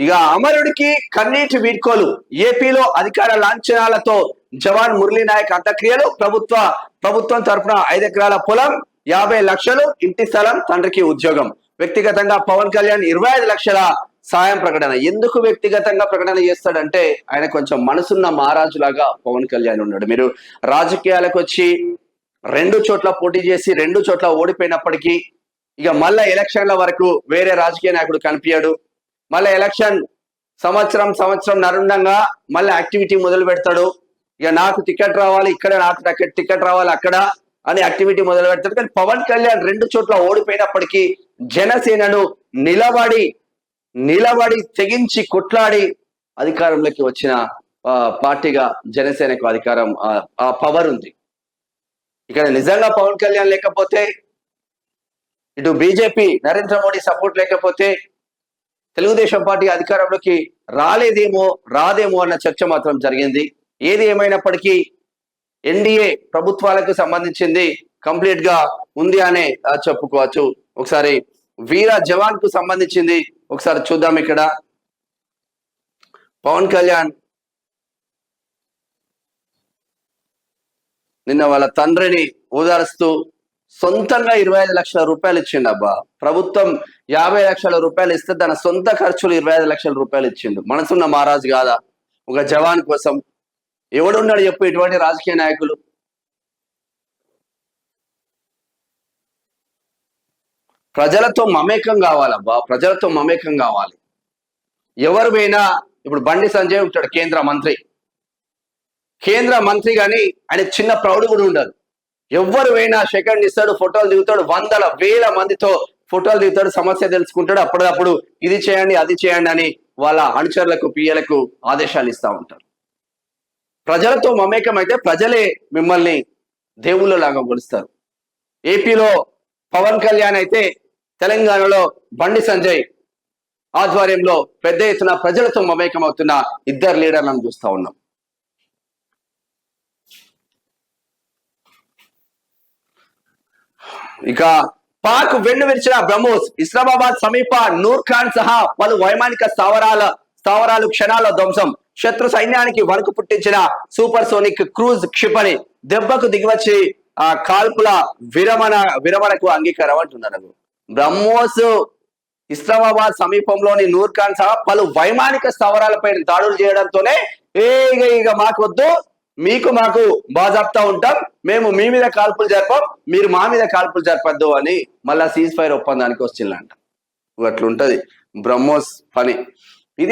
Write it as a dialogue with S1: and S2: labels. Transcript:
S1: ఇక అమరుడికి కన్నీటి వీడ్కోలు. ఏపీలో అధికార లాంఛనాలతో జవాన్ మురళీ నాయక్ అంత్యక్రియలు. ప్రభుత్వం తరఫున 5 ఎకరాల పొలం, 50 లక్షలు ఇంటి స్థలం, తండ్రికి ఉద్యోగం. వ్యక్తిగతంగా పవన్ కళ్యాణ్ 25 లక్షల సాయం ప్రకటన. ఎందుకు వ్యక్తిగతంగా ప్రకటన చేస్తాడంటే ఆయన కొంచెం మనసున్న మహారాజులాగా పవన్ కళ్యాణ్ ఉన్నాడు. మీరు రాజకీయాలకు వచ్చి 2 చోట్ల పోటీ చేసి 2 చోట్ల ఓడిపోయినప్పటికీ ఇక మళ్ళా ఎలక్షన్ల వరకు వేరే రాజకీయ నాయకుడు కనిపించాడు. మళ్ళీ ఎలక్షన్ సంవత్సరం నరుండంగా మళ్ళీ యాక్టివిటీ మొదలు పెడతాడు. ఇక నాకు టికెట్ రావాలి ఇక్కడ, నాకు టికెట్ రావాలి అక్కడ అని యాక్టివిటీ మొదలు పెడతాడు. కానీ పవన్ కళ్యాణ్ 2 చోట్ల ఓడిపోయినప్పటికీ జనసేనను నిలబడి తెగించి కొట్లాడి అధికారంలోకి వచ్చిన పార్టీగా జనసేనకు అధికారం ఆ పవర్ ఉంది. ఇక్కడ నిజంగా పవన్ కళ్యాణ్ లేకపోతే, ఇటు బీజేపీ నరేంద్ర మోడీ సపోర్ట్ లేకపోతే తెలుగుదేశం పార్టీ అధికారంలోకి రాదేమో అన్న చర్చ మాత్రం జరిగింది. ఏది ఏమైనప్పటికీ ఎన్డీఏ ప్రభుత్వాలకు సంబంధించింది కంప్లీట్ గా ఉంది అనే చెప్పుకోవచ్చు. ఒకసారి వీర జవాన్ కు సంబంధించింది ఒకసారి చూద్దాం. ఇక్కడ పవన్ కళ్యాణ్ నిన్న వాళ్ళ తండ్రిని ఓదారుస్తూ సొంతంగా 25 లక్షల రూపాయలు ఇచ్చిండు. అబ్బా, ప్రభుత్వం 50 లక్షల రూపాయలు ఇస్తే తన సొంత ఖర్చులు 25 లక్షల రూపాయలు ఇచ్చిండు. మనసున్న మహారాజు కాదా? ఒక జవాన్ కోసం ఎవడున్నాడు చెప్పు ఇటువంటి రాజకీయ నాయకులు? ప్రజలతో మమేకం కావాలబ్బా, ప్రజలతో మమేకం కావాలి. ఎవరు పోయినా ఇప్పుడు బండి సంజయ్ ఉంటాడు కేంద్ర మంత్రి కానీ ఆయన చిన్న ప్రౌఢ కూడా ఉండదు. ఎవరు పోయినా సెకండ్ ఇస్తాడు, ఫోటోలు దిగుతాడు, వందల వేల మందితో ఫోటోలు దిగుతాడు, సమస్య తెలుసుకుంటాడు. అప్పటికప్పుడు ఇది చేయండి అది చేయండి అని వాళ్ళ అనుచరులకు పిఎలకు ఆదేశాలు ఇస్తా ఉంటారు. ప్రజలతో మమేకం అయితే ప్రజలే మిమ్మల్ని దేవుళ్ళలాగా కొలుస్తారు. ఏపీలో పవన్ కళ్యాణ్ అయితే తెలంగాణలో బండి సంజయ్ ఆధ్వర్యంలో పెద్ద ఎత్తున ప్రజలతో మమేకం అవుతున్న ఇద్దరు లీడర్లను చూస్తా ఉన్నాం. ఇక పాక్ వెన్ను విరిచిన బ్రహ్మోస్. ఇస్లామాబాద్ సమీప నూర్ ఖాన్ సహా పలు వైమానిక స్థావరాలు క్షణాల్లో ధ్వంసం. శత్రు సైన్యానికి వణుకు పుట్టించిన సూపర్ సోనిక్ క్రూజ్ క్షిపణి దెబ్బకు దిగివచ్చి కాల్పుల విరమణకు అంగీకారం అంటున్నారు. బ్రహ్మోస్ ఇస్లామాబాద్ సమీపంలోని నూర్ ఖాన్ సహా పలు వైమానిక స్థావరాలపై దాడులు చేయడంతోనే ఇక మాకొద్దు, మాకు బాజాప్తా ఉంటాం, మేము మీ మీద కాల్పులు జరపం, మీరు మా మీద కాల్పులు జరపద్దు అని మళ్ళా సీజ్ ఫైర్ ఒప్పందానికి వచ్చిందంట. అట్లుంటది బ్రహ్మోస్ పని.